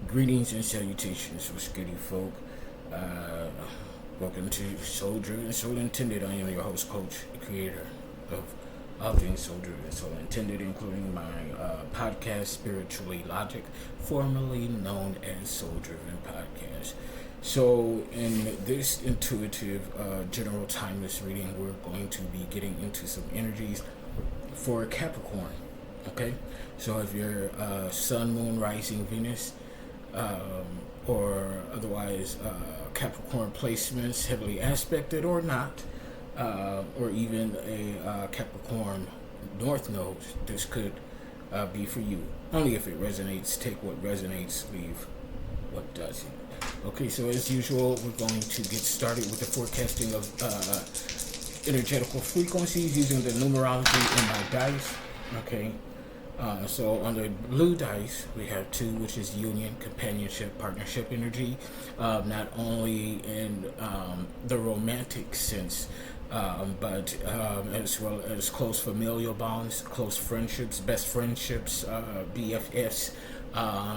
Greetings and salutations, what's good, you folk? Welcome to Soul Driven, Soul Intended. I am your host, coach, creator of all things Soul Driven, Soul Intended, including my podcast, Spiritually Logic, formerly known as Soul Driven Podcast. So, in this intuitive, general timeless reading, we're going to be getting into some energies for Capricorn. Okay, so if you're Sun, Moon, Rising, Venus, or otherwise Capricorn placements, heavily aspected or not, or even a Capricorn North Node, this could be for you. Only if it resonates. Take what resonates, leave what doesn't. Okay, so as usual, we're going to get started with the forecasting of energetical frequencies using the numerology in my dice. Okay. So on the blue dice, we have 2, which is union, companionship, partnership energy, not only in the romantic sense, but as well as close familial bonds, close friendships, best friendships, BFFs,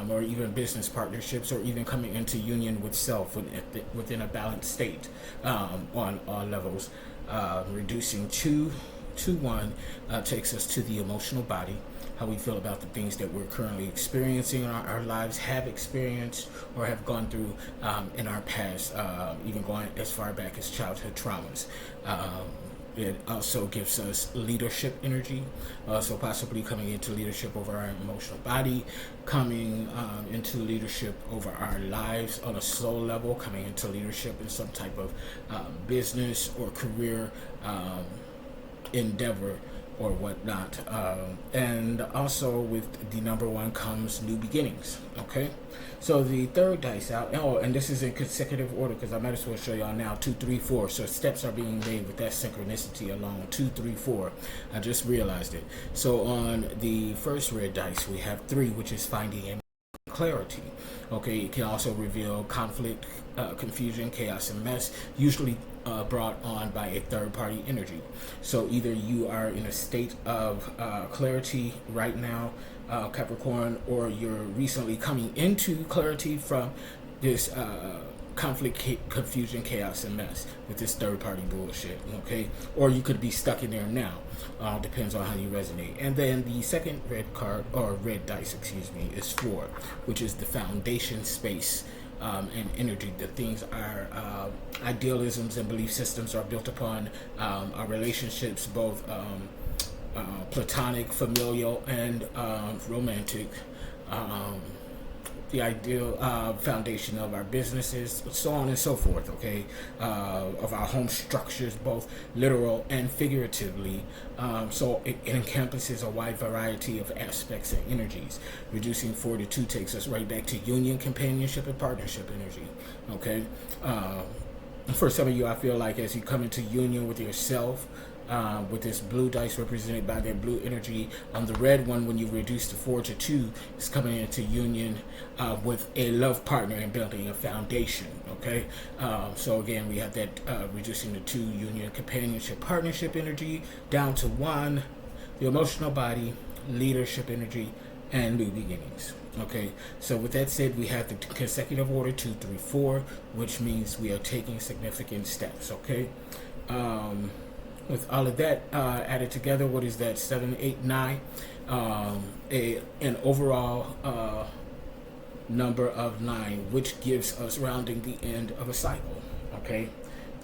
or even business partnerships, or even coming into union with self within a balanced state on all levels. Reducing 2 to 1 takes us to the emotional body. How we feel about the things that we're currently experiencing in our lives, have experienced, or have gone through in our past, even going as far back as childhood traumas. It also gives us leadership energy, so possibly coming into leadership over our emotional body, coming into leadership over our lives on a soul level, coming into leadership in some type of business or career endeavor or whatnot, and also with the number 1 comes new beginnings. Okay, so the third dice out. Oh, and this is in consecutive order because I might as well show y'all now. 2, 3, 4. So steps are being made with that synchronicity along. 2, 3, 4. I just realized it. So on the first red dice, we have 3, which is finding and clarity. Okay, it can also reveal conflict, confusion, chaos, and mess, usually brought on by a third-party energy. So either you are in a state of clarity right now, Capricorn, or you're recently coming into clarity from this conflict, confusion, chaos, and mess with this third-party bullshit. Okay, or you could be stuck in there now. Depends on how you resonate. And then the second red card, or red dice, excuse me, is 4, which is the foundation space and energy. The things our idealisms and belief systems are built upon, our relationships, both platonic, familial, and romantic. The ideal foundation of our businesses, so on and so forth, okay, of our home structures, both literal and figuratively. So it encompasses a wide variety of aspects and energies. Reducing 4 to 2 takes us right back to union, companionship, and partnership energy, okay? For some of you, I feel like as you come into union with yourself, with this blue dice represented by that blue energy, on the red one, when you reduce the 4 to 2, it's coming into union with a love partner and building a foundation. Okay, so again, we have that reducing the 2, union, companionship, partnership energy, down to 1, the emotional body, leadership energy, and new beginnings. Okay, so with that said, we have the consecutive order 2, 3, 4, which means we are taking significant steps. Okay. With all of that added together, what is that? 7, 8, 9. An overall number of 9, which gives us rounding the end of a cycle. Okay,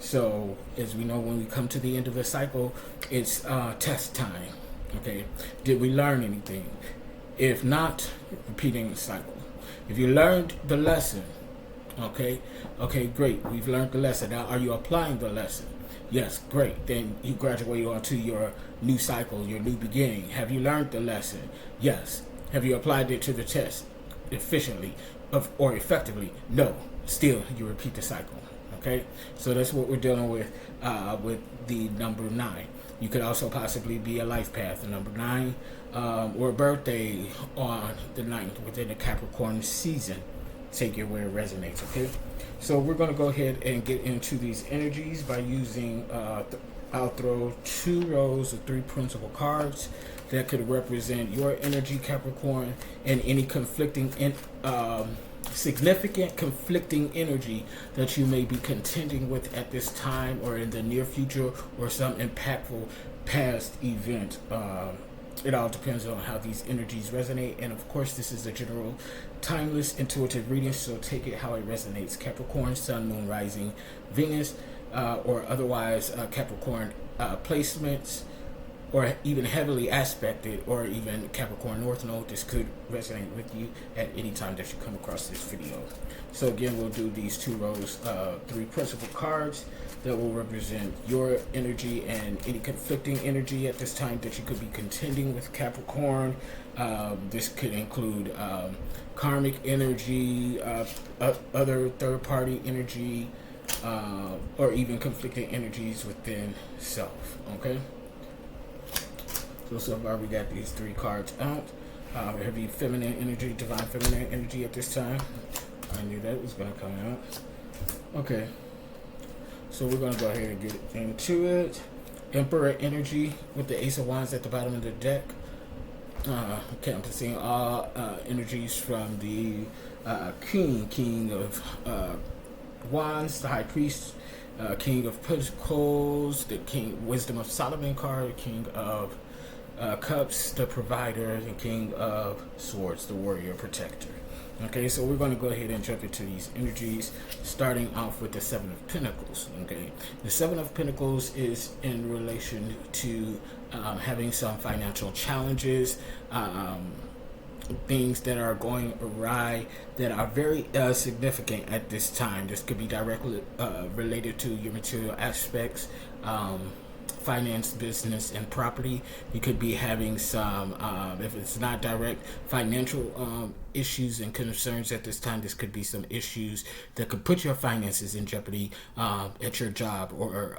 so as we know, when we come to the end of a cycle, it's test time. Okay, did we learn anything? If not, repeating the cycle. If you learned the lesson, okay, great. We've learned the lesson. Now, are you applying the lesson? Yes, great. Then you graduate on to your new cycle, your new beginning. Have you learned the lesson? Yes. Have you applied it to the test efficiently or effectively? No. Still, you repeat the cycle. Okay? So that's what we're dealing with the number 9. You could also possibly be a life path, the number 9, or a birthday on the 9th within the Capricorn season. Take it where it resonates, okay? So we're going to go ahead and get into these energies by using, I'll throw 2 rows of 3 principal cards that could represent your energy, Capricorn, and any conflicting significant conflicting energy that you may be contending with at this time or in the near future, or some impactful past event. It all depends on how these energies resonate, and of course this is a general timeless intuitive reading, so take it how it resonates. Capricorn, Sun, Moon, Rising, Venus, or otherwise Capricorn placements, or even heavily aspected, or even Capricorn North Node. This could resonate with you at any time that you come across this video. So again, we'll do these 2 rows, 3 principal cards that will represent your energy and any conflicting energy at this time that you could be contending with, Capricorn. This could include karmic energy, other third-party energy, or even conflicting energies within self. Okay. So far we got these 3 cards out. Heavy feminine energy, divine feminine energy at this time. I knew that was going to come out. Okay. So we're going to go ahead and get into it. Emperor energy with the Ace of Wands at the bottom of the deck. Encompassing all energies from the King of Wands, the High Priest, King of Pentacles, the Wisdom of Solomon card, King of Cups, the Provider, the King of Swords, the Warrior Protector. Okay, so we're going to go ahead and jump into these energies, starting off with the Seven of Pentacles. Okay, the Seven of Pentacles is in relation to having some financial challenges, things that are going awry that are very significant at this time. This could be directly related to your material aspects, finance, business, and property. You could be having some, if it's not direct, financial issues and concerns at this time. This could be some issues that could put your finances in jeopardy at your job, or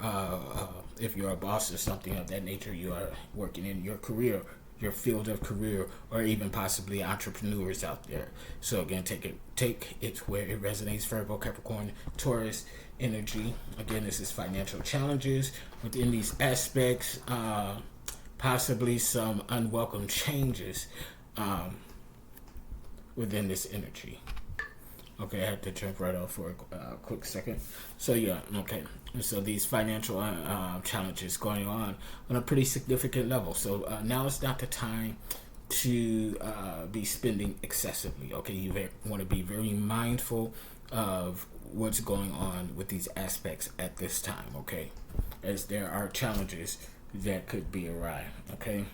if you're a boss or something of that nature, you are working in your career, your field of career, or even possibly entrepreneurs out there. So again, take it where it resonates. Virgo, Capricorn, Taurus energy. Again, this is financial challenges within these aspects, possibly some unwelcome changes within this energy. Okay, I had to jump right off for a quick second. So yeah, okay. So these financial challenges going on a pretty significant level. So now is not the time to be spending excessively. Okay, you want to be very mindful of what's going on with these aspects at this time. Okay, as there are challenges that could be awry. Okay.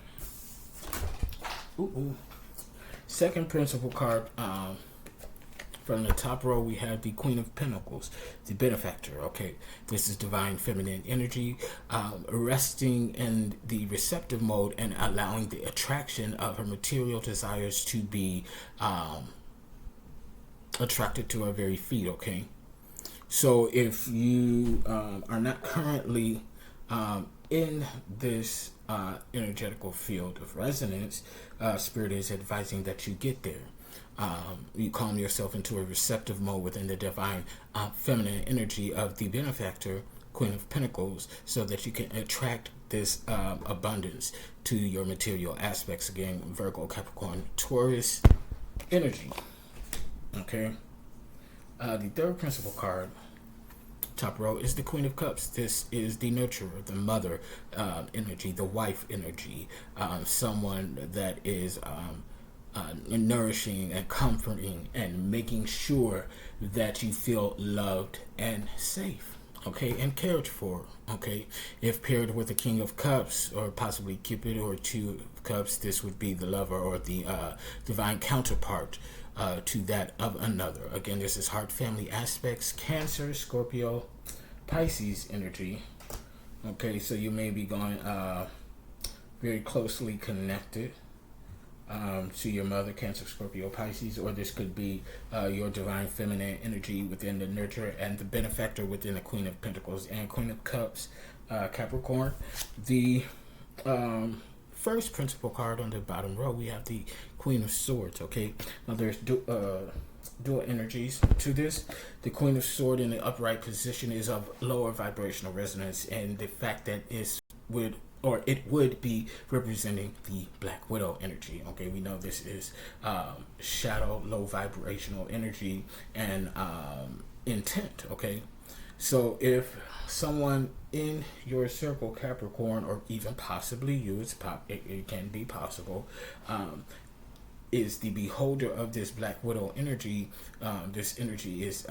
Second principal card. From the top row, we have the Queen of Pentacles, the benefactor. Okay, this is divine feminine energy, resting in the receptive mode and allowing the attraction of her material desires to be attracted to her very feet. Okay, so if you are not currently in this energetical field of resonance, Spirit is advising that you get there. You calm yourself into a receptive mode within the divine feminine energy of the benefactor, Queen of Pentacles, so that you can attract this abundance to your material aspects. Again, Virgo, Capricorn, Taurus energy. Okay. The third principal card, top row, is the Queen of Cups. This is the nurturer, the mother energy, the wife energy, someone that is nourishing and comforting and making sure that you feel loved and safe, okay, and cared for. Okay, if paired with the King of Cups, or possibly Cupid, or Two of Cups, this would be the lover or the divine counterpart to that of another. Again, this is heart, family aspects, Cancer, Scorpio, Pisces energy. Okay, so you may be going very closely connected to your mother, Cancer, Scorpio, Pisces, or this could be your divine feminine energy within the nurturer and the benefactor within the Queen of Pentacles and Queen of Cups, Capricorn. The first principal card on the bottom row, we have the Queen of Swords. Okay, now there's dual energies to this. The Queen of Swords in the upright position is of lower vibrational resonance, and the fact that it's would or it would be representing the Black Widow energy. Okay, we know this is shadow, low vibrational energy, and intent. Okay, so if someone in your circle, Capricorn, or even possibly you, it can be possible, is the beholder of this Black Widow energy. This energy is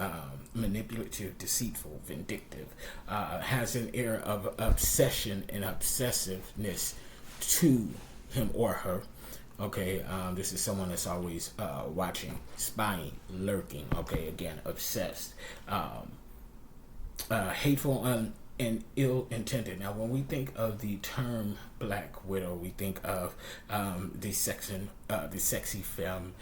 manipulative, deceitful, vindictive, has an air of obsession and obsessiveness to him or her. Okay, this is someone that's always watching, spying, lurking. Okay, again, obsessed, hateful, and ill-intended. Now, when we think of the term Black Widow, we think of the sexy femme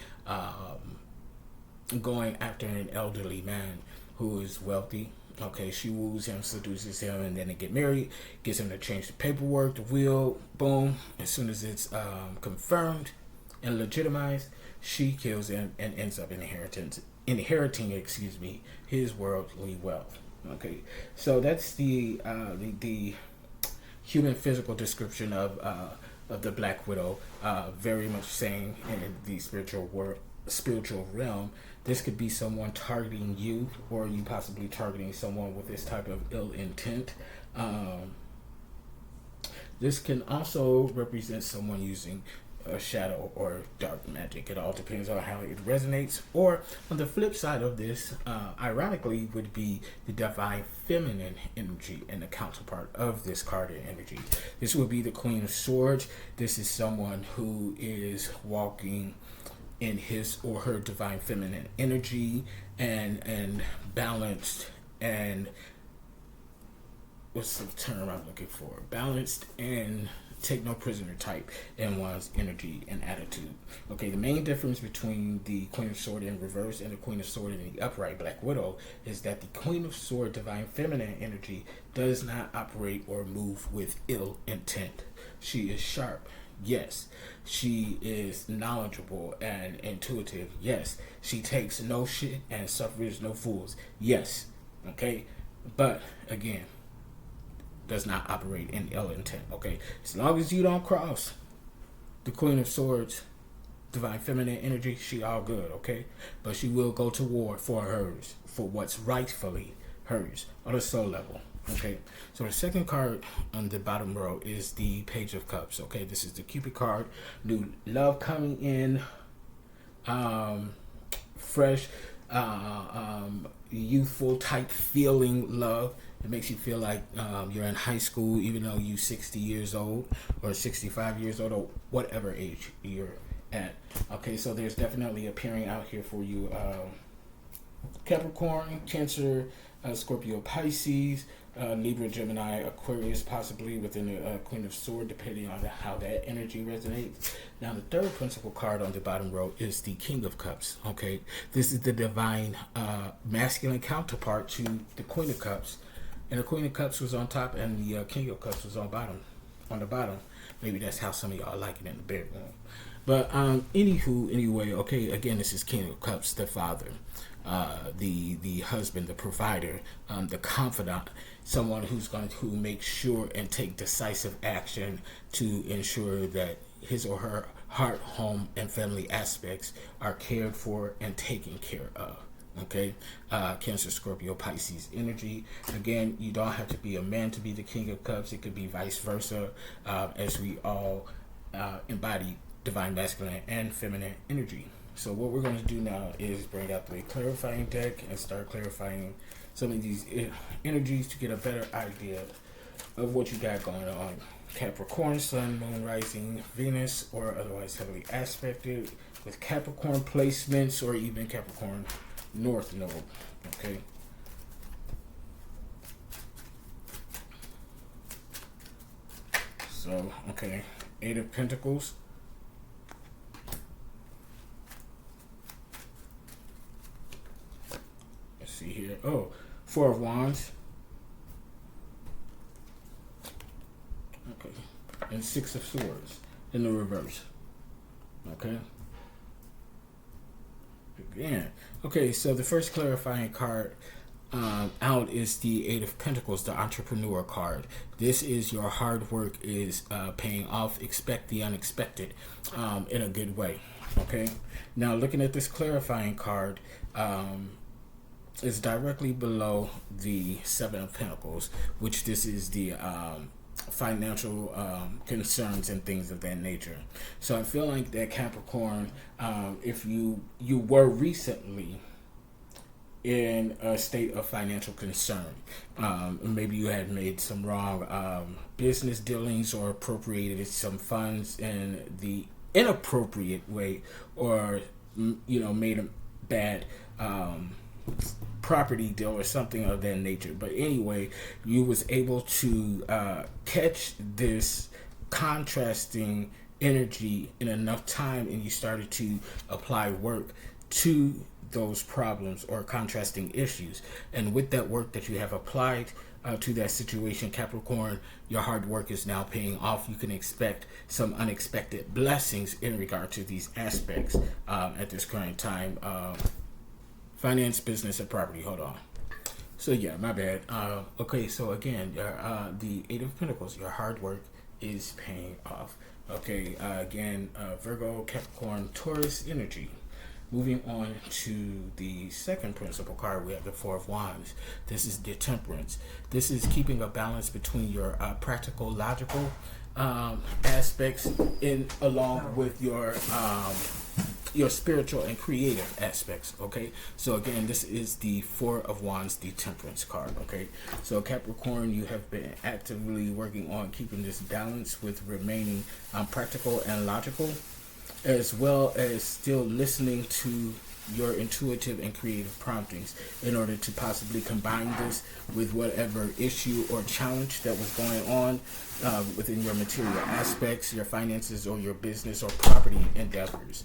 going after an elderly man who is wealthy. Okay, she woos him, seduces him, and then they get married, gets him to change the paperwork, the will, boom. As soon as it's confirmed and legitimized, she kills him and ends up inheriting his worldly wealth. Okay, so that's the human physical description of the Black Widow. Very much saying in the spiritual realm, this could be someone targeting you, or you possibly targeting someone with this type of ill intent. This can also represent someone using a shadow or dark magic. It all depends on how it resonates. Or on the flip side of this, ironically, would be the divine feminine energy and the counterpart of this card energy. This would be the Queen of Swords. This is someone who is walking in his or her divine feminine energy and balanced, and what's the term I'm looking for? Balanced and take no prisoner type in one's energy and attitude. Okay, the main difference between the Queen of Swords in reverse and the Queen of Swords in the upright Black Widow is that the Queen of Swords divine feminine energy does not operate or move with ill intent. She is sharp. Yes. She is knowledgeable and intuitive. Yes. She takes no shit and suffers no fools. Yes. Okay, but again, does not operate in ill intent. Okay, as long as you don't cross the Queen of Swords divine feminine energy, she all good. Okay, but she will go to war for hers, for what's rightfully hers on a soul level. Okay, so the second card on the bottom row is the Page of Cups. Okay, this is the Cupid card. New love coming in, fresh, youthful type feeling love. It makes you feel like you're in high school, even though you're 60 years old or 65 years old or whatever age you're at. Okay, so there's definitely appearing out here for you, Capricorn, Cancer, Scorpio, Pisces, Libra, Gemini, Aquarius, possibly within the Queen of Swords, depending on how that energy resonates. Now, the third principal card on the bottom row is the King of Cups. Okay, this is the divine masculine counterpart to the Queen of Cups. And the Queen of Cups was on top, and the King of Cups was on the bottom. Maybe that's how some of y'all like it in the bedroom. But anyway, okay. Again, this is King of Cups, the father, the husband, the provider, the confidant, someone who's going to make sure and take decisive action to ensure that his or her heart, home, and family aspects are cared for and taken care of. Okay, Cancer, Scorpio, Pisces energy. Again, you don't have to be a man to be the King of Cups. It could be vice versa, as we all embody divine masculine and feminine energy. So what we're going to do now is bring out the clarifying deck and start clarifying some of these energies to get a better idea of what you got going on. Capricorn, Sun, Moon, Rising, Venus, or otherwise heavily aspected with Capricorn placements or even Capricorn North Node. Okay. So, okay. Eight of Pentacles. Let's see here. Oh, Four of Wands. Okay. And Six of Swords in the reverse. Okay. Again. Okay, so the first clarifying card out is the Eight of Pentacles, the Entrepreneur card. This is your hard work is paying off. Expect the unexpected in a good way. Okay. Now, looking at this clarifying card, is directly below the Seven of Pentacles, which this is the financial concerns and things of that nature. So I feel like that Capricorn, if you were recently in a state of financial concern, maybe you had made some wrong business dealings or appropriated some funds in the inappropriate way, or made a bad property deal or something of that nature. But anyway, you was able to catch this contrasting energy in enough time, and you started to apply work to those problems or contrasting issues. And with that work that you have applied to that situation, Capricorn, your hard work is now paying off. You can expect some unexpected blessings in regard to these aspects at this current time. Finance, business, and property. Hold on. So yeah, my bad. Okay, so again, the Eight of Pentacles, your hard work is paying off. Okay, again, Virgo, Capricorn, Taurus energy. Moving on to the second principal card, we have the Four of Wands. This is the Temperance. This is keeping a balance between your practical, logical aspects along with your spiritual and creative aspects. Okay, so again, this is the Four of Wands, the Temperance card. Okay, so Capricorn, you have been actively working on keeping this balance with remaining practical and logical, as well as still listening to your intuitive and creative promptings in order to possibly combine this with whatever issue or challenge that was going on within your material aspects, your finances, or your business or property endeavors.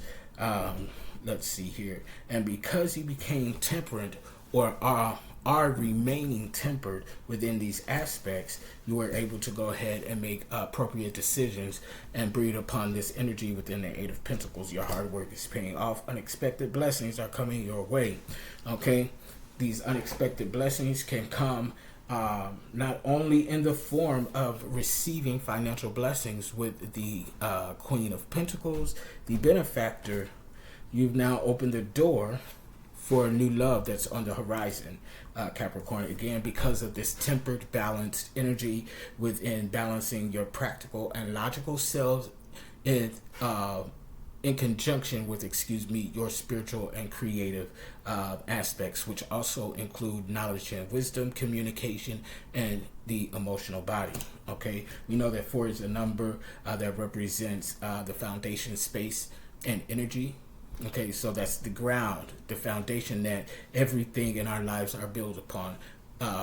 Let's see here. And because you became temperate, or are remaining tempered within these aspects, you were able to go ahead and make appropriate decisions and breathe upon this energy within the Eight of Pentacles. Your hard work is paying off. Unexpected blessings are coming your way. Okay, these unexpected blessings can come not only in the form of receiving financial blessings with the Queen of Pentacles, the benefactor. You've now opened the door for a new love that's on the horizon, Capricorn, again, because of this tempered, balanced energy within balancing your practical and logical selves in conjunction with, your spiritual and creative aspects, which also include knowledge and wisdom, communication, and the emotional body. Okay, we know that 4 is a number that represents the foundation, space, and energy. Okay, so that's the ground, the foundation that everything in our lives are built upon,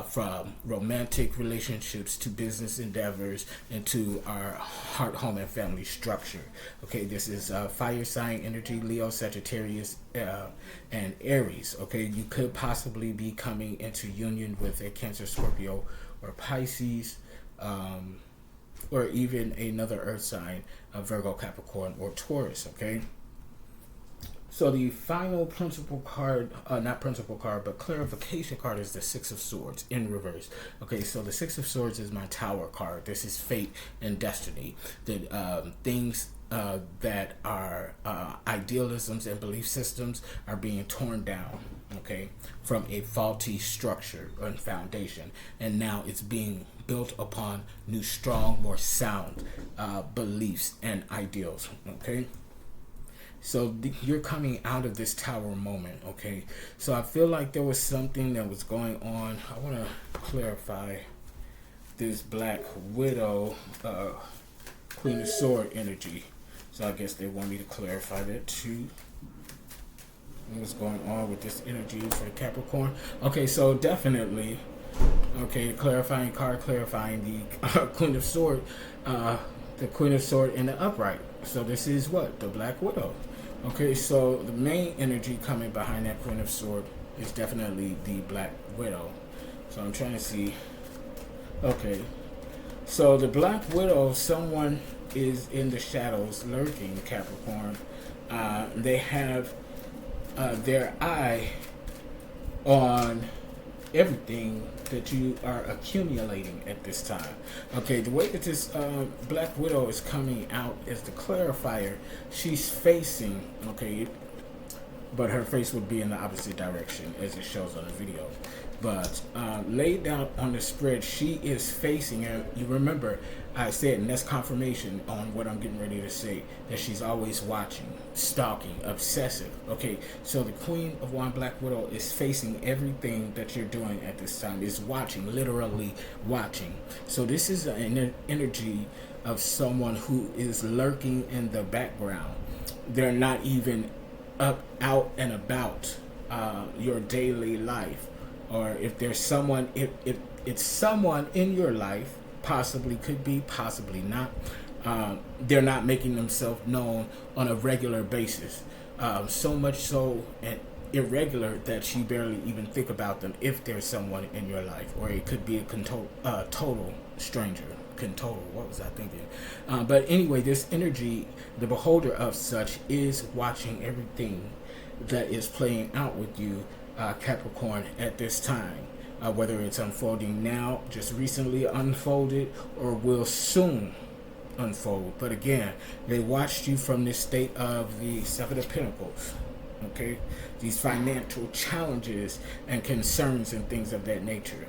from romantic relationships to business endeavors and to our heart, home, and family structure. Okay, this is fire sign energy, Leo, Sagittarius, and Aries. Okay, you could possibly be coming into union with a Cancer, Scorpio, or Pisces, or even another earth sign, Virgo, Capricorn, or Taurus. Okay. So the final principal card, not principal card, but clarification card, is the Six of Swords in reverse. Okay, so the Six of Swords is my Tower card. This is fate and destiny. That things that are idealisms and belief systems are being torn down, okay, from a faulty structure and foundation. And now it's being built upon new, strong, more sound beliefs and ideals, okay? So you're coming out of this Tower moment, okay? So I feel like there was something that was going on. I want to clarify this Black Widow, Queen of Sword energy. So I guess they want me to clarify that too. What's going on with this energy for the Capricorn? Okay, so definitely, okay, clarifying card, clarifying the Queen of Sword, the Queen of Sword in the upright. So this is what? The Black Widow. Okay, so the main energy coming behind that Queen of Sword is definitely the Black Widow. So I'm trying to see. Okay, so the Black Widow, someone is in the shadows lurking, Capricorn. They have their eye on everything that you are accumulating at this time. Okay, the way that this Black Widow is coming out as the clarifier, she's facing, okay, but her face would be in the opposite direction as it shows on the video. But laid down on the spread, she is facing, and you remember I said, and that's confirmation on what I'm getting ready to say, that she's always watching, stalking, obsessive. Okay, so the Queen of Wands Black Widow is facing everything that you're doing at this time, is watching, literally watching. So this is an energy of someone who is lurking in the background. They're not even out and about your daily life. Or if there's someone, if it's someone in your life, possibly could be, possibly not, they're not making themselves known on a regular basis. So much so and irregular that you barely even think about them if there's someone in your life. Or it could be a total stranger. What was I thinking? But anyway, this energy, the beholder of such, is watching everything that is playing out with you, Capricorn, at this time. Whether it's unfolding now, just recently unfolded, or will soon unfold. But again, they watched you from this state of the Seven of Pentacles. Okay, these financial challenges and concerns and things of that nature.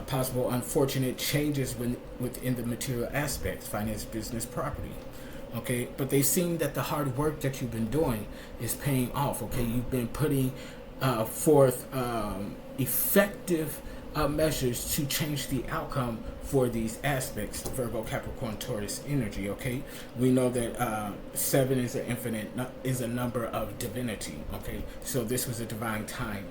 Possible unfortunate changes within the material aspects, finance, business, property. Okay, but they've seen that the hard work that you've been doing is paying off. Okay, you've been putting forth effective measures to change the outcome for these aspects, Virgo, Capricorn, Taurus energy. Okay, we know that 7 is an infinite, is a number of divinity. Okay, so this was a divine time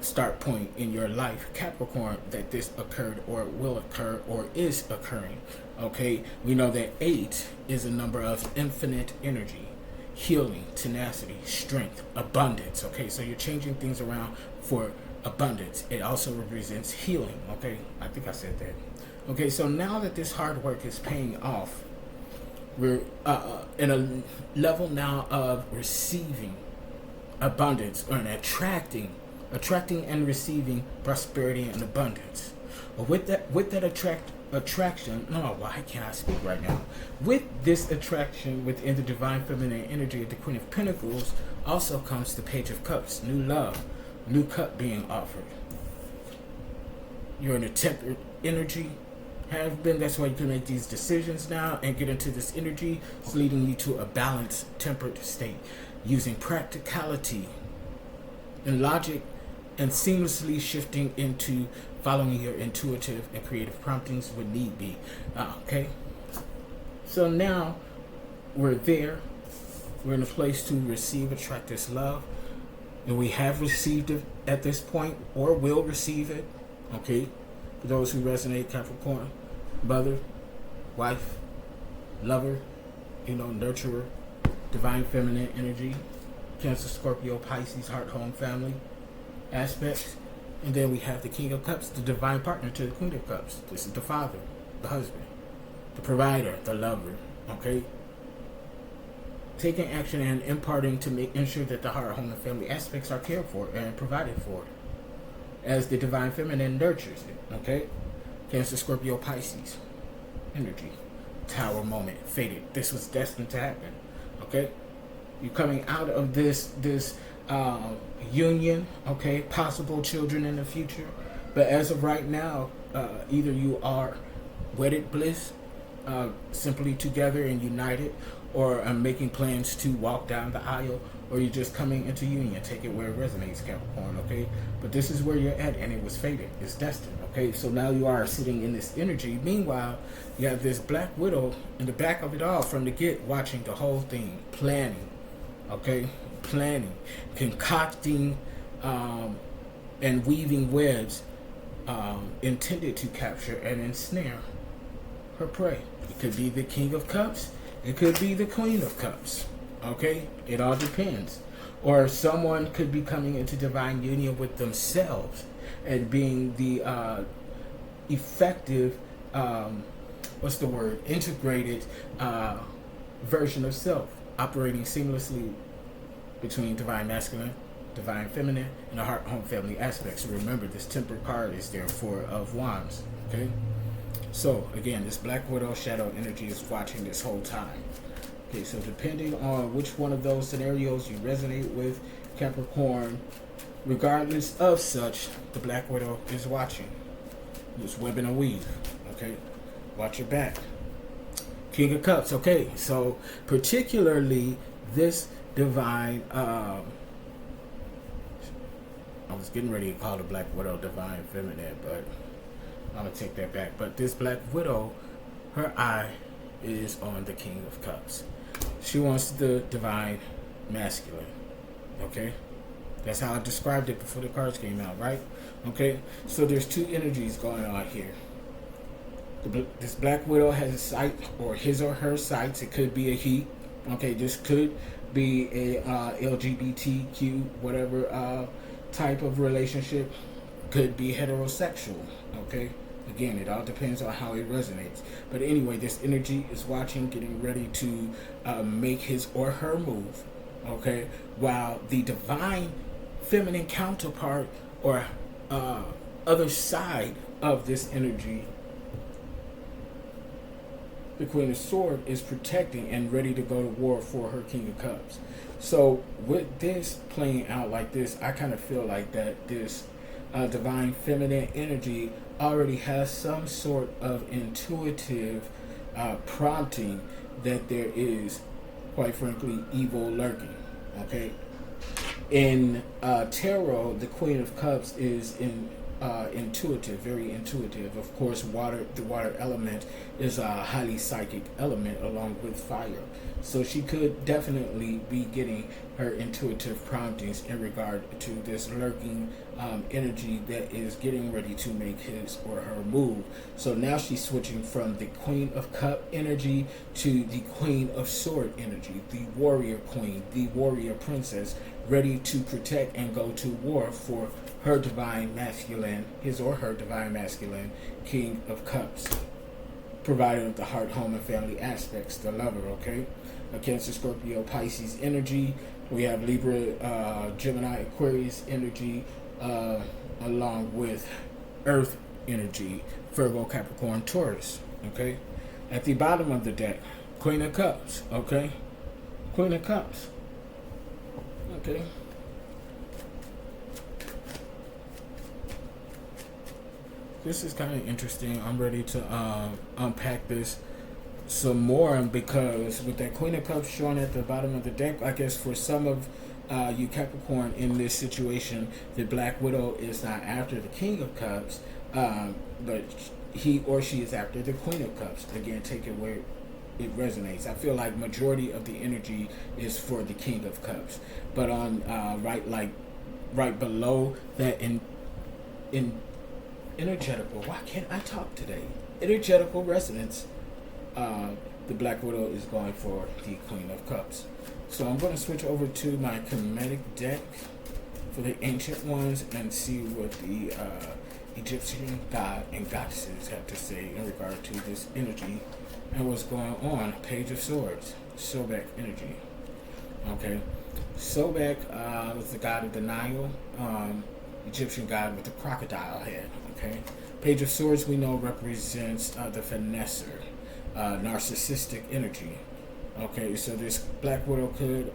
start point in your life, Capricorn, that this occurred or will occur or is occurring. Okay, we know that 8 is a number of infinite energy, healing, tenacity, strength, abundance. Okay, so you're changing things around for abundance. It also represents healing. Okay, I think I said that. Okay, so now that this hard work is paying off, we're in a level now of receiving abundance, or attracting and receiving prosperity and abundance. With that attraction, no, why can't I speak right now? With this attraction within the divine feminine energy of the Queen of Pentacles also comes the Page of Cups, new love, new cup being offered. You're in a tempered energy, have been. That's why you can make these decisions now and get into this energy. It's leading you to a balanced, tempered state, using practicality and logic, and seamlessly shifting into following your intuitive and creative promptings when need be. Okay, so now we're there. We're in a place to receive, attract this love, and we have received it at this point, or will receive it. Okay, for those who resonate, Capricorn, mother, wife, lover, nurturer, divine feminine energy, Cancer, Scorpio, Pisces, heart, home, family aspects. And then we have the King of Cups, the divine partner to the Queen of Cups. This is the father, the husband, the provider, the lover. Okay, taking action and imparting to ensure that the heart, home, and family aspects are cared for and provided for, as the divine feminine nurtures it. Okay, Cancer, Scorpio, Pisces energy, Tower moment, fated. This was destined to happen. Okay, you're coming out of this union. Okay, possible children in the future, but as of right now, either you are wedded bliss, simply together and united, or making plans to walk down the aisle, or you're just coming into union. Take it where it resonates, Capricorn. Okay, but this is where you're at, and it was fated. It's destined. Okay, so now you are sitting in this energy. Meanwhile, you have this Black Widow in the back of it all from the get, watching the whole thing, planning. Okay, planning, concocting, and weaving webs intended to capture and ensnare her prey. It could be the King of Cups. It could be the Queen of Cups. Okay, it all depends. Or someone could be coming into divine union with themselves and being the effective, integrated version of self, operating seamlessly between divine masculine divine feminine, and the heart home family aspects. So remember, this temper card is there for of wands. Okay, so again, this Black Widow shadow energy is watching this whole time. Okay, so depending on which one of those scenarios you resonate with, Capricorn, regardless of such, the Black Widow is watching. It's webbing a weave. Okay, watch your back. King of Cups. Okay, so particularly this divine, I was getting ready to call the Black Widow divine feminine, but I'm gonna take that back. But this Black Widow, her eye is on the King of Cups. She wants the divine masculine. Okay, that's how I described it before the cards came out, right? Okay, so there's two energies going on here. This Black Widow has a sight, or his or her sights. It could be a he. Okay, this could be a LGBTQ, whatever type of relationship. Could be heterosexual. Okay, again, it all depends on how it resonates. But anyway, this energy is watching, getting ready to make his or her move. Okay, while the divine feminine counterpart, or other side of this energy, the Queen of Swords, is protecting and ready to go to war for her King of Cups. So with this playing out like this, I kind of feel like that this divine feminine energy already has some sort of intuitive prompting that there is, quite frankly, evil lurking. Okay, in tarot, the Queen of Cups is intuitive, very intuitive. Of course, the water element is a highly psychic element along with fire. So she could definitely be getting her intuitive promptings in regard to this lurking energy that is getting ready to make his or her move. So now she's switching from the Queen of Cup energy to the Queen of Sword energy, the warrior queen, the warrior princess, ready to protect and go to war for her divine masculine, his or her divine masculine King of Cups, provided with the heart, home, and family aspects, the lover. Okay, a Cancer, Scorpio, Pisces energy. We have Libra, Gemini, Aquarius energy, along with Earth energy, Virgo, Capricorn, Taurus. Okay, at the bottom of the deck, Queen of Cups. Okay, Queen of Cups. Okay. This is kind of interesting. I'm ready to unpack this some more, because with that Queen of Cups showing at the bottom of the deck, I guess for some of you Capricorn in this situation, the Black Widow is not after the King of Cups, but he or she is after the Queen of Cups. Again, take it where it resonates. I feel like majority of the energy is for the King of Cups, but on right below that in energetical, why can't I talk today? Energetical resonance, the Black Widow is going for the Queen of Cups. So I'm going to switch over to my Kemetic deck for the ancient ones and see what the Egyptian god and goddesses have to say in regard to this energy and what's going on. Page of Swords, Sobek energy. Okay, Sobek was the god of the Nile, Egyptian god with the crocodile head. Okay, Page of Swords we know represents the Finesser, narcissistic energy. Okay, so this Black Widow could,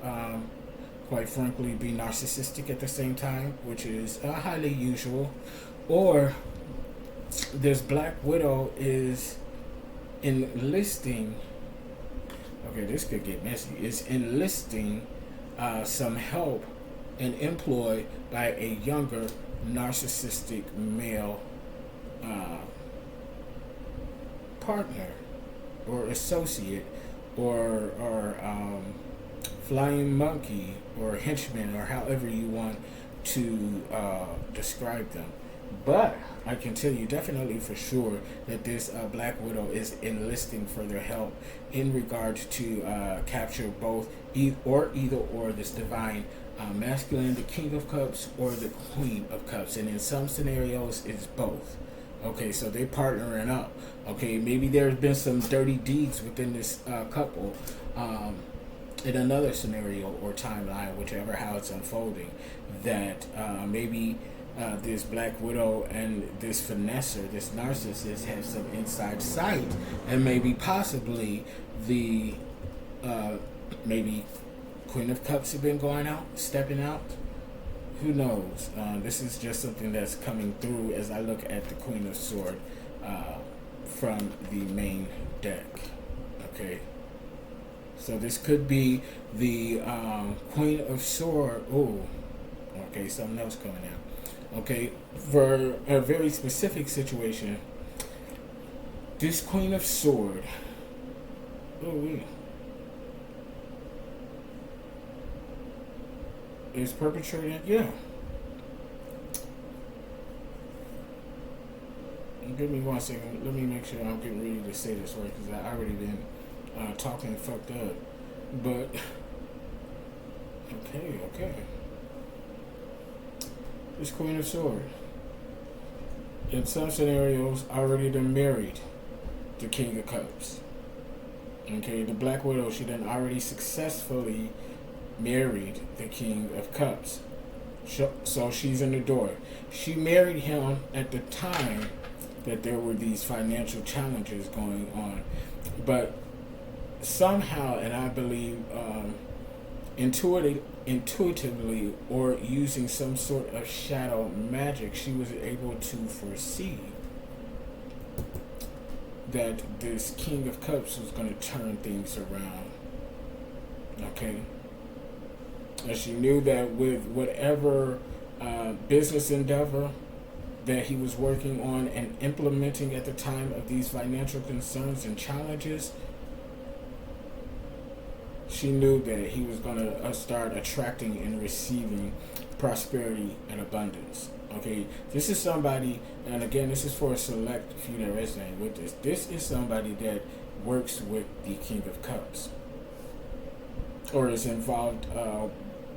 quite frankly, be narcissistic at the same time, which is highly usual. Or this Black Widow is enlisting, okay, this could get messy, is enlisting some help and employ by a younger narcissistic male partner or associate or flying monkey or henchman, or however you want to describe them. But I can tell you definitely for sure that this Black Widow is enlisting further help in regard to capture both either or this divine masculine, the King of Cups, or the Queen of Cups. And in some scenarios, it's both. Okay, so they're partnering up. Okay, maybe there's been some dirty deeds within this couple. in another scenario or timeline, whichever how it's unfolding, that maybe this Black Widow and this Finesser, this narcissist, have some inside sight, and maybe possibly the maybe Queen of Cups have been going out, stepping out. Who knows? This is just something that's coming through as I look at the Queen of Swords from the main deck. Okay. So this could be the Queen of Swords. Oh, okay, something else coming out. Okay, for a very specific situation, this Queen of Swords. Oh, is perpetrating. Yeah. Give me 1 second. Let me make sure I'm getting ready to say this right, because I already been talking fucked up. But okay. This Queen of Swords, in some scenarios, already done married the King of Cups. Okay, the Black Widow, she done already successfully married the King of Cups. So she's in the door. She married him at the time that there were these financial challenges going on. But somehow, and I believe intuitively or using some sort of shadow magic, she was able to foresee that this King of Cups was going to turn things around. Okay? And she knew that with whatever business endeavor that he was working on and implementing at the time of these financial concerns and challenges, she knew that he was going to start attracting and receiving prosperity and abundance. Okay, this is somebody, and again, this is for a select few that resonate with this. This is somebody that works with the King of Cups, or is involved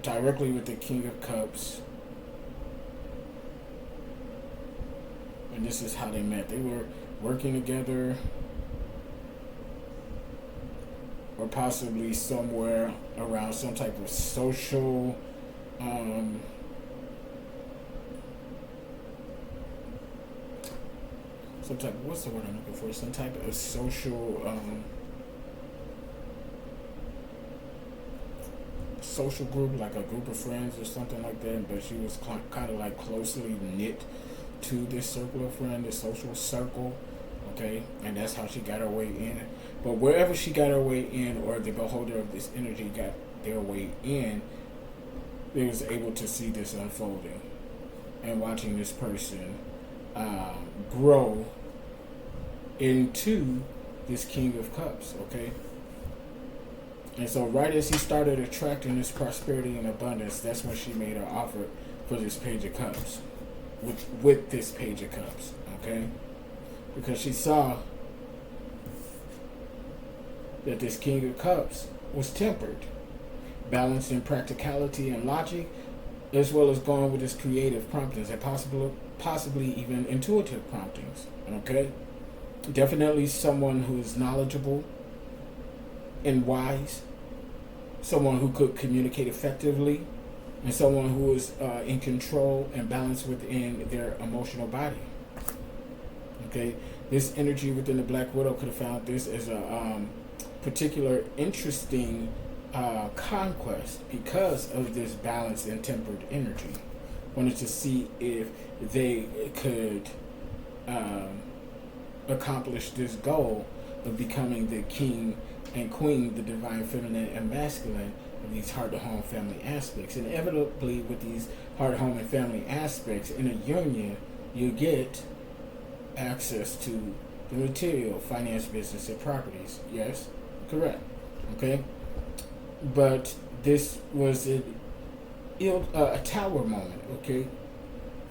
directly with the King of Cups. And this is how they met. They were working together, or possibly somewhere around some type of social some type of, what's the word I'm looking for? Some type of social social group, like a group of friends or something like that. But she was kind of like closely knit to this circle of friends, this social circle. Okay, and that's how she got her way in. But wherever she got her way in, or the beholder of this energy got their way in, they was able to see this unfolding and watching this person grow into this King of Cups. Okay, and so right as he started attracting this prosperity and abundance, that's when she made her offer for this Page of Cups, with this Page of Cups. Okay, because she saw that this King of Cups was tempered, balanced in practicality and logic, as well as going with his creative promptings and possibly even intuitive promptings. Okay, definitely someone who is knowledgeable and wise, someone who could communicate effectively, and someone who is in control and balanced within their emotional body. Okay, this energy within the Black Widow could have found this as a particular interesting conquest because of this balanced and tempered energy. Wanted to see if they could accomplish this goal of becoming the king and queen, the divine feminine and masculine of these heart to home family aspects. Inevitably, with these heart home and family aspects in a union, you get access to the material, finance, business, and properties. Yes, correct. Okay, but this was a tower moment. Okay,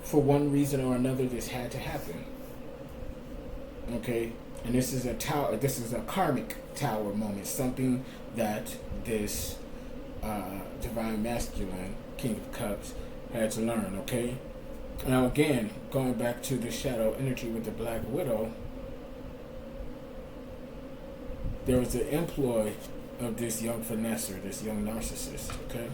for one reason or another, this had to happen. Okay, and this is a tower. This is a karmic tower moment. Something that this divine masculine King of Cups had to learn. Okay. Now again, going back to the shadow energy with the Black Widow, there was an employee of this young finesser, this young narcissist, okay?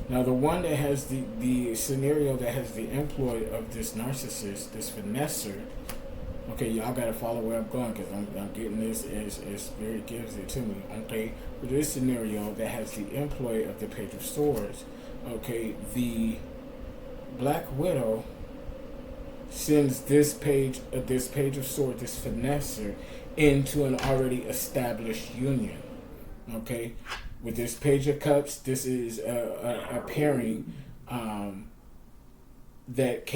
Now, the one that has the scenario that has the employ of this narcissist, this finesser, okay, y'all gotta follow where I'm going because I'm getting this as Spirit gives it to me, okay? For this scenario that has the employ of the Page of Swords, okay, the Black Widow sends this page of swords, this finesser, into an already established union. Okay, with this Page of Cups, this is a pairing that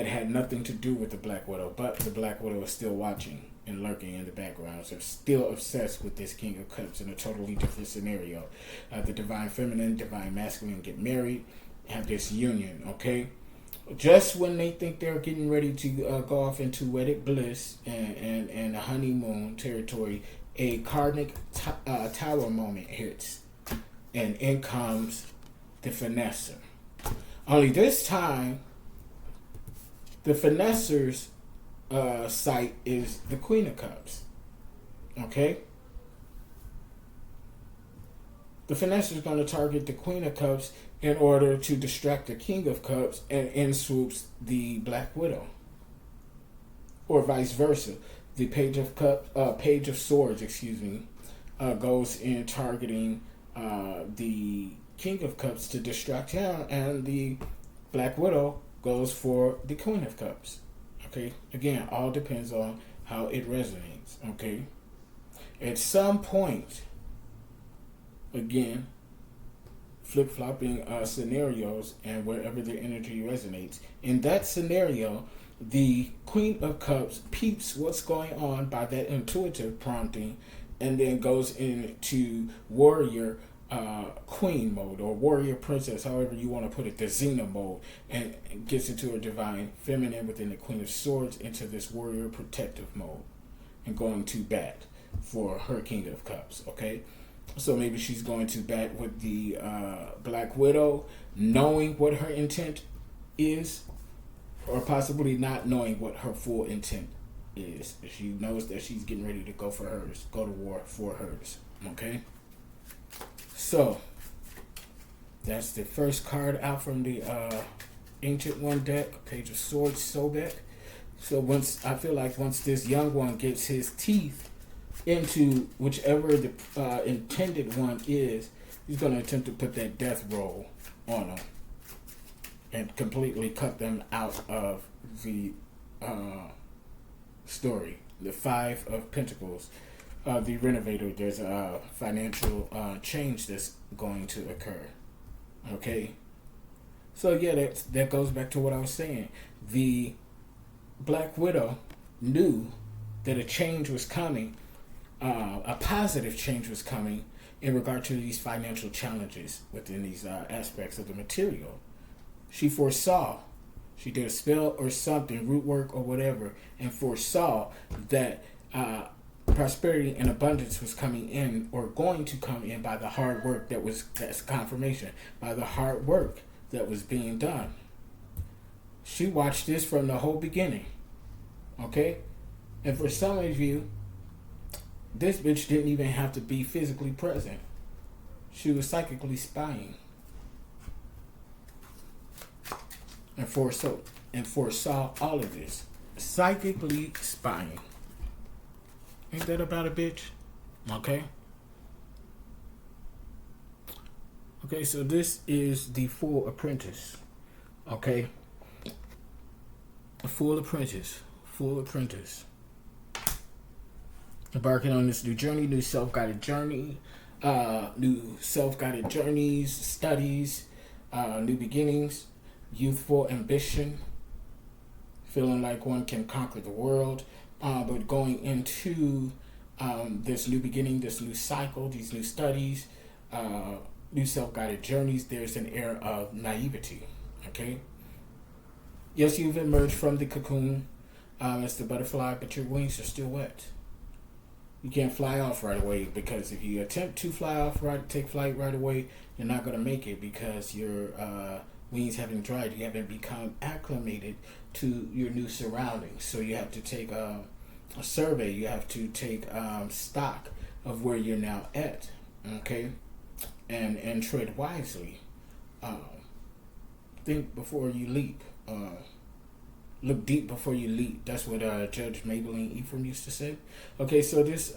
had nothing to do with the Black Widow, but the Black Widow is still watching and lurking in the background, so still obsessed with this King of Cups in a totally different scenario. The Divine Feminine, Divine Masculine get married, have this union. Okay. Just when they think they're getting ready to go off into wedded bliss and a honeymoon territory, a karmic tower moment hits, and in comes the finesser. Only this time, the finesser's site is the Queen of Cups. Okay? The finesser is going to target the Queen of Cups in order to distract the King of Cups, and in swoops the Black Widow, or vice versa. The Page of Swords, goes in targeting the King of Cups to distract him, and the Black Widow goes for the Queen of Cups. Okay, again, all depends on how it resonates. Okay, at some point, again, flip-flopping scenarios and wherever the energy resonates. In that scenario, the Queen of Cups peeps what's going on by that intuitive prompting, and then goes into warrior queen mode, or warrior princess, however you want to put it, the Xena mode, and gets into a divine feminine within the Queen of Swords into this warrior protective mode, and going to bat for her King of Cups. Okay, so maybe she's going to bat with the Black Widow, knowing what her intent is, or possibly not knowing what her full intent is. She knows that she's getting ready to go for hers, go to war for hers. Okay? So, that's the first card out from the Ancient One deck, Page of Swords, Sobek. So once this young one gets his teeth into whichever the intended one is, he's going to attempt to put that death roll on them and completely cut them out of the story. The Five of Pentacles, the Renovator, there's a financial change that's going to occur. Okay? So yeah, that goes back to what I was saying. The Black Widow knew that a change was coming, a positive change was coming in regard to these financial challenges within these aspects of the material. She foresaw, she did a spell or something, root work or whatever, and foresaw that prosperity and abundance was coming in, or going to come in, by the hard work that's confirmation, by the hard work that was being done. She watched this from the whole beginning. Okay? And for some of you, this bitch didn't even have to be physically present. She was psychically spying. And foresaw all of this. Psychically spying. Ain't that about a bitch? Okay? Okay, so this is the Full Apprentice. Okay? A Full Apprentice. Full Apprentice. Embarking on this new journey, new self-guided journey, new self-guided journeys, studies, new beginnings, youthful ambition, feeling like one can conquer the world, but going into this new beginning, this new cycle, these new studies, new self-guided journeys, there's an air of naivety. Okay? Yes, you've emerged from the cocoon as the butterfly, but your wings are still wet. You can't fly off right away, because if you attempt to take flight right away, you're not going to make it, because your wings haven't dried. You haven't become acclimated to your new surroundings. So you have to take a survey. You have to take stock of where you're now at, okay, and tread wisely. Um, think before you leap. Look deep before you leap. That's what Judge Maybelline Ephraim used to say. Okay, so this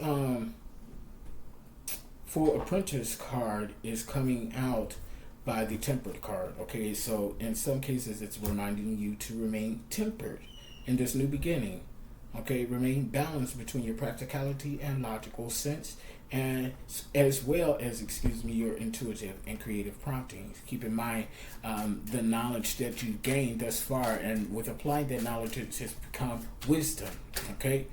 Full Apprentice card is coming out by the Tempered card. Okay, so in some cases it's reminding you to remain tempered in this new beginning. Okay, remain balanced between your practicality and logical sense, and as well as, your intuitive and creative promptings. Keep in mind the knowledge that you've gained thus far, and with applying that knowledge, it has become wisdom. Okay,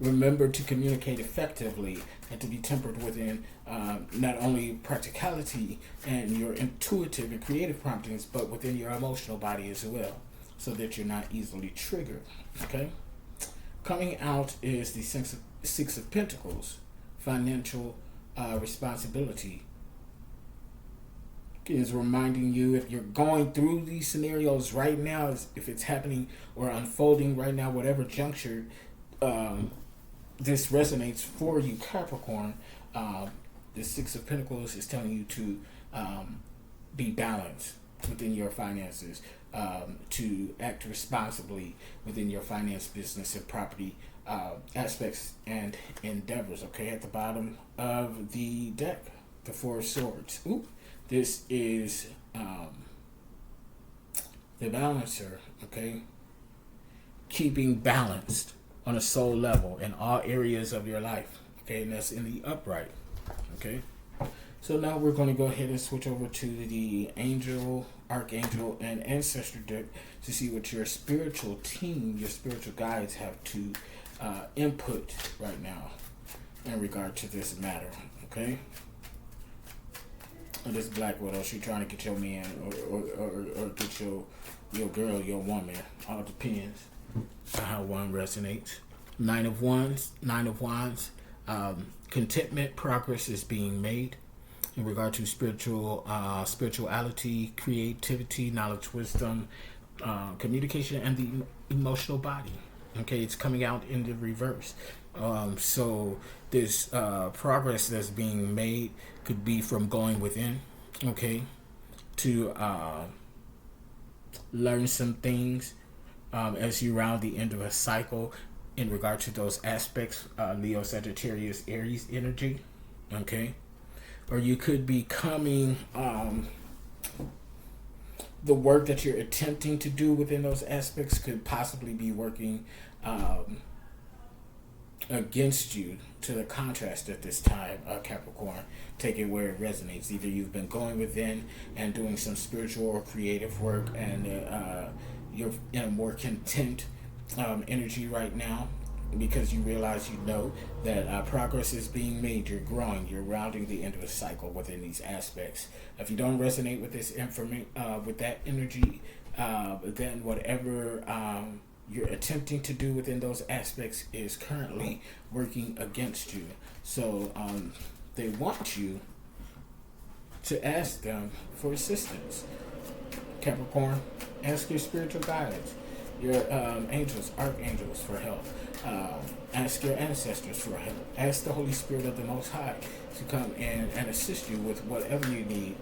remember to communicate effectively and to be tempered within not only practicality and your intuitive and creative promptings, but within your emotional body as well, so that you're not easily triggered. Okay. Coming out is the Six of Pentacles, financial responsibility. It is reminding you, if you're going through these scenarios right now, if it's happening or unfolding right now, whatever juncture this resonates for you, Capricorn, the Six of Pentacles is telling you to be balanced within your finances, to act responsibly within your finance, business, and property aspects and endeavors. Okay, at the bottom of the deck, the Four of Swords. This is the balancer. Okay, keeping balanced on a soul level in all areas of your life. Okay, and that's in the upright. Okay. So now we're going to go ahead and switch over to the Angel, Archangel, and Ancestor deck to see what your spiritual team, your spiritual guides have to input right now in regard to this matter. Okay? And this Black Widow, she trying to get your man or get your girl, your woman. All depends on how one resonates. Nine of Wands. Contentment, progress is being made in regard to spirituality, creativity, knowledge, wisdom, communication, and the emotional body. Okay, it's coming out in the reverse. So this progress that's being made could be from going within, okay, to learn some things as you round the end of a cycle in regard to those aspects, Leo, Sagittarius, Aries energy, okay? Or you could be coming, the work that you're attempting to do within those aspects could possibly be working against you, to the contrast at this time, Capricorn. Take it where it resonates. Either you've been going within and doing some spiritual or creative work, and you're in a more content energy right now, because you realize, that progress is being made. You're growing. You're rounding the end of a cycle within these aspects. If you don't resonate with this with that energy, then whatever you're attempting to do within those aspects is currently working against you. So they want you to ask them for assistance. Capricorn, ask your spiritual guides, your angels, archangels for help. Ask your ancestors for help. Ask the Holy Spirit of the Most High to come in and assist you with whatever you need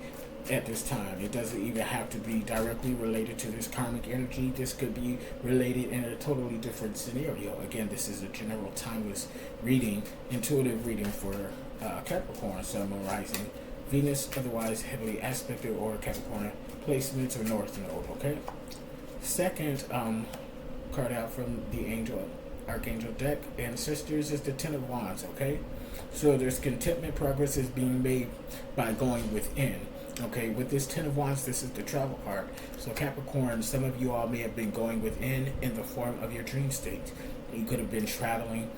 at this time. It doesn't even have to be directly related to this karmic energy. This could be related in a totally different scenario. Again, this is a general timeless reading, intuitive reading for Capricorn, Sun, Moon, Rising, Venus, otherwise heavily aspected, or Capricorn placements or North Node. Okay. Second card out from the Angel Archangel deck and Sisters is the Ten of Wands. Okay, so there's contentment, progress is being made by going within. Okay, with this Ten of Wands, this is the travel card. So Capricorn, some of you all may have been going within in the form of your dream state. You could have been traveling,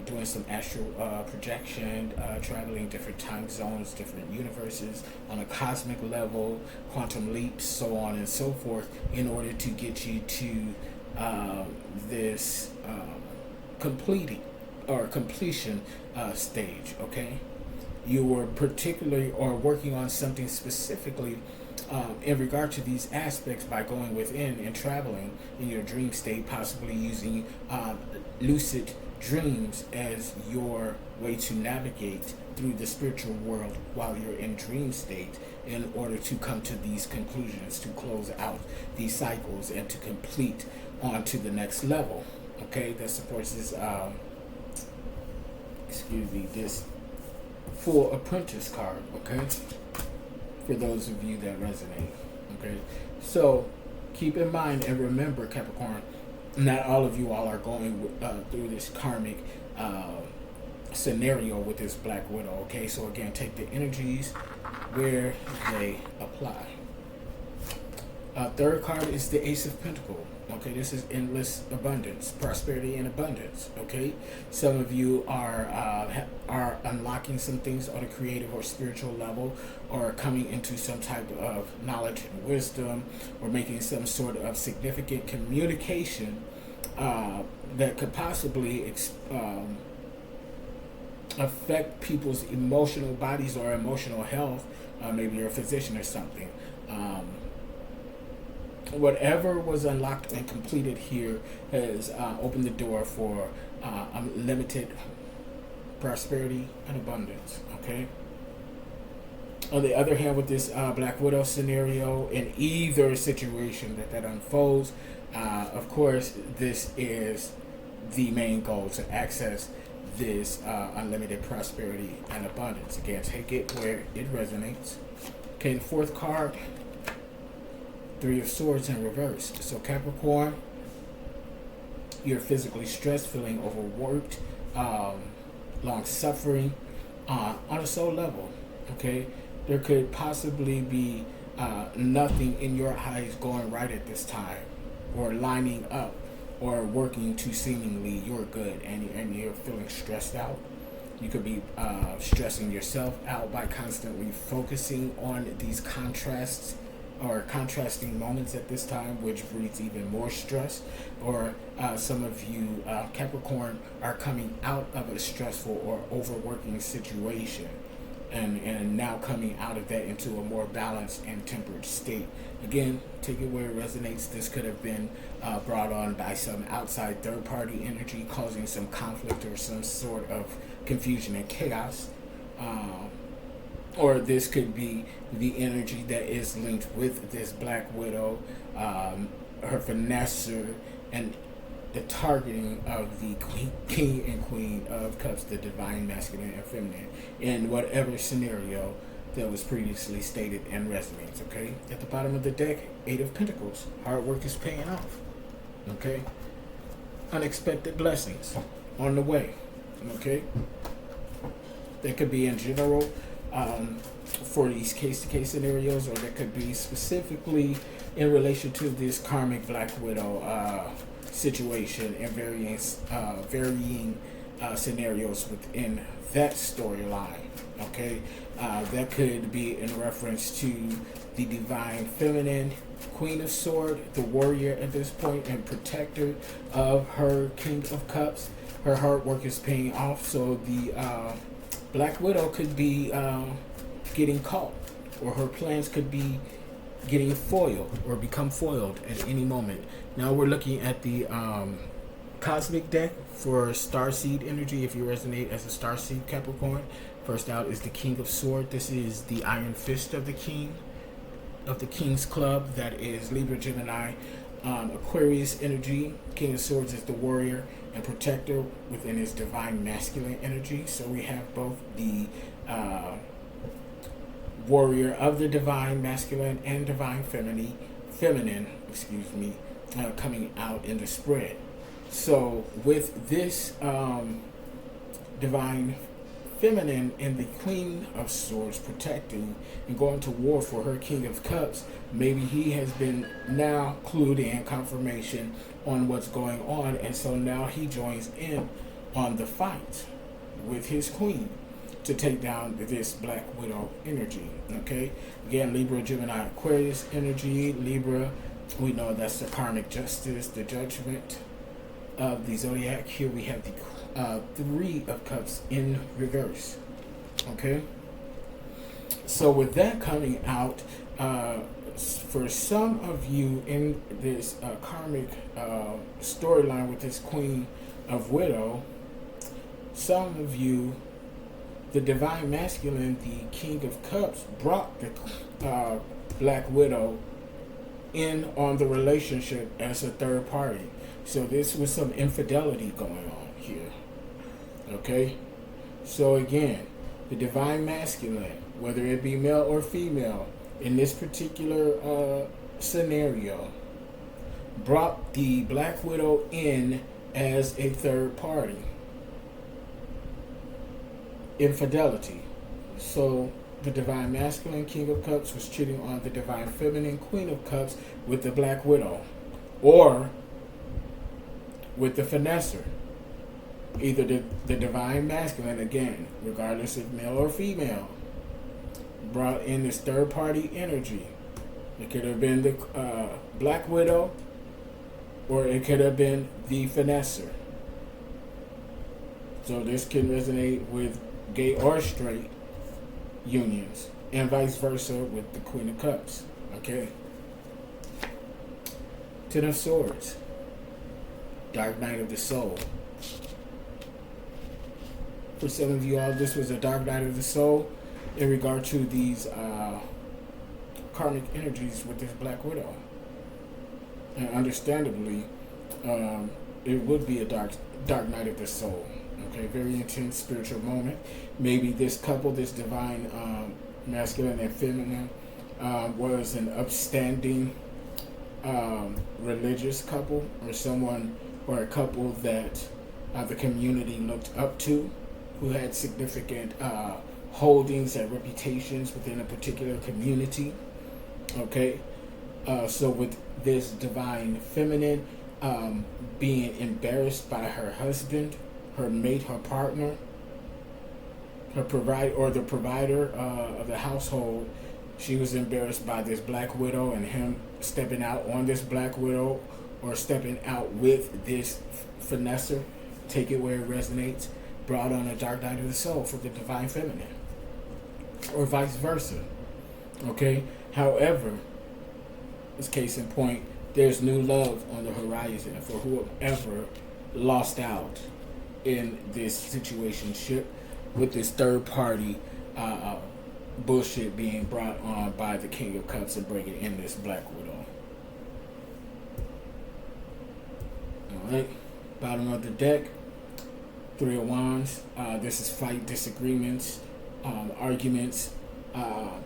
doing some astral projection, traveling different time zones, different universes on a cosmic level, quantum leaps, so on and so forth, in order to get you to this completion stage. Okay, you were particularly or working on something specifically in regard to these aspects by going within and traveling in your dream state, possibly using lucid dreams as your way to navigate through the spiritual world while you're in dream state, in order to come to these conclusions, to close out these cycles, and to complete on to the next level. Okay, that supports this this full apprentice card. Okay, for those of you that resonate. Okay, so keep in mind and remember, Capricorn, not all of you all are going through this karmic scenario with this Black Widow. Okay, so again, take the energies where they apply. Third card is the Ace of Pentacles. Okay, this is endless abundance, prosperity, and abundance. Okay, some of you are unlocking some things on a creative or spiritual level, or coming into some type of knowledge and wisdom, or making some sort of significant communication that could possibly affect people's emotional bodies or emotional health. Maybe you're a physician or something. Whatever was unlocked and completed here has opened the door for unlimited prosperity and abundance. Okay. On the other hand, with this Black Widow scenario, in either situation that unfolds, of course, this is the main goal, to access this unlimited prosperity and abundance. Again, take it where it resonates. Okay, the fourth card, Three of Swords in reverse. So Capricorn, you're physically stressed, feeling overworked, long suffering on a soul level. Okay, there could possibly be nothing in your eyes going right at this time, or lining up, or working to seemingly you're good, and you're feeling stressed out. You could be stressing yourself out by constantly focusing on these contrasts or contrasting moments at this time, which breeds even more stress. Or some of you Capricorn are coming out of a stressful or overworking situation, and now coming out of that into a more balanced and tempered state. Again, take it where it resonates. This could have been brought on by some outside third party energy, causing some conflict or some sort of confusion and chaos. Or this could be the energy that is linked with this Black Widow, her Finesser, and the targeting of the King and Queen of Cups, the divine masculine and feminine, in whatever scenario that was previously stated and resonates. Okay, at the bottom of the deck, Eight of Pentacles. Hard work is paying off. Okay, unexpected blessings on the way. Okay, that could be in general for these case-to-case scenarios, or that could be specifically in relation to this karmic Black Widow situation, and varying scenarios within that storyline. Okay, that could be in reference to the divine feminine Queen of Swords, the warrior at this point, and protector of her King of Cups. Her hard work is paying off, so the Black Widow could be getting caught, or her plans could be getting foiled or become foiled at any moment. Now we're looking at the cosmic deck for starseed energy. If you resonate as a starseed Capricorn, first out is the King of Swords. This is the iron fist of the king, of the King's Club. That is Libra, Gemini, Aquarius energy. King of Swords is the warrior and protector within his divine masculine energy. So we have both the warrior of the divine masculine and divine feminine, coming out in the spread. So with this divine feminine and the Queen of Swords protecting and going to war for her King of Cups, maybe he has been now clued in, confirmation on what's going on, and so now he joins in on the fight with his queen to take down this Black Widow energy. Okay, again, Libra, Gemini, Aquarius energy. Libra, we know that's the karmic justice, the judgment of the zodiac. Here we have the Three of Cups in reverse. Okay, so with that coming out, for some of you in this karmic storyline with this Queen of Widow, some of you, the Divine Masculine, the King of Cups, brought the Black Widow in on the relationship as a third party. So this was some infidelity going on here. Okay? So again, the Divine Masculine, whether it be male or female, in this particular scenario, brought the Black Widow in as a third party. Infidelity. So the Divine Masculine, King of Cups, was cheating on the Divine Feminine, Queen of Cups, with the Black Widow. Or with the Finesser. Either the Divine Masculine, again, regardless of male or female, brought in this third party energy. It could have been the Black Widow, or it could have been the Finesser. So this can resonate with gay or straight unions, and vice versa with the Queen of Cups. Okay. Ten of Swords. Dark Night of the Soul. For some of you all, this was a dark night of the soul in regard to these karmic energies with this Black Widow. And understandably, it would be a dark night of the soul. Okay, very intense spiritual moment. Maybe this couple, this Divine Masculine and Feminine, was an upstanding religious couple, or someone, or a couple that the community looked up to, who had significant holdings and reputations within a particular community. Okay, so with this Divine Feminine being embarrassed by her husband, her mate, her partner, her the provider of the household, she was embarrassed by this Black Widow and him stepping out on this Black Widow, or stepping out with this Finesser. Take it where it resonates. Brought on a dark night of the soul for the Divine Feminine, or vice versa. Okay. However, this case in point, there's new love on the horizon for whoever lost out in this situationship with this third party bullshit being brought on by the King of Cups and bringing in this Black Widow. Alright, bottom of the deck, Three of Wands. This is fight, disagreements, arguments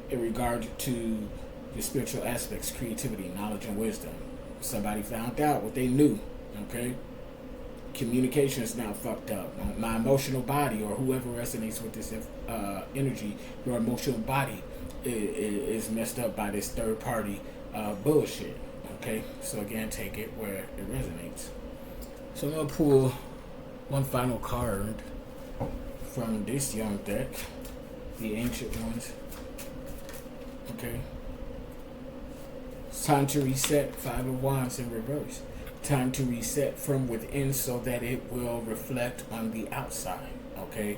in regard to the spiritual aspects, creativity, knowledge, and wisdom. Somebody found out what they knew. Okay, communication is now fucked up. My emotional body, or whoever resonates with this energy, your emotional body is messed up by this third party bullshit. Okay, so again, take it where it resonates. So I'm gonna pull one final card from this young deck, the ancient ones. Okay. It's time to reset. Five of Wands in reverse. Time to reset from within so that it will reflect on the outside. Okay.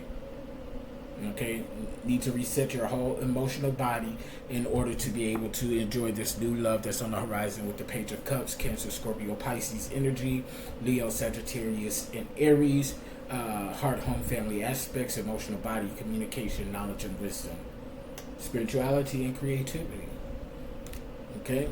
Okay. Need to reset your whole emotional body in order to be able to enjoy this new love that's on the horizon with the Page of Cups, Cancer, Scorpio, Pisces energy, Leo, Sagittarius, and Aries. Heart, home, family aspects, emotional body, communication, knowledge, and wisdom. Spirituality and creativity. Okay.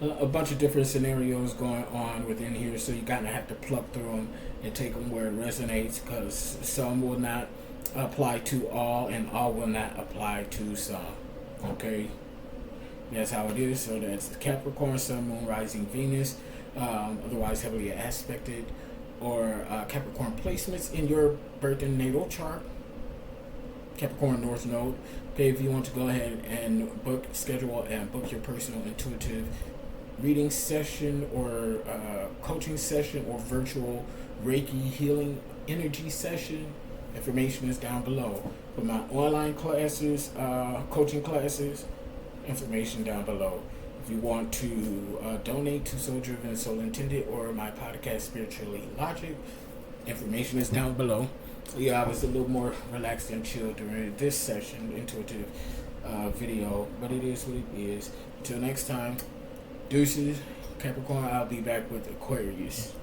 A bunch of different scenarios going on within here, so you kind of have to pluck through them and take them where it resonates, because some will not apply to all and all will not apply to some. Okay, that's how it is. So that's Capricorn, Sun, Moon, Rising, Venus, otherwise heavily aspected, or Capricorn placements in your birth and natal chart. Capricorn North Node. Okay, if you want to go ahead and schedule and book your personal intuitive reading session, or coaching session, or virtual Reiki Healing energy session, information is down below. For my online classes, coaching classes, information down below. If you want to donate to Soul Driven, Soul Intended, or my podcast Spiritually Logic, information is down below. Yeah, I was a little more relaxed and chill during this session, intuitive video, but it is what it is. Until next time, deuces, Capricorn. I'll be back with Aquarius.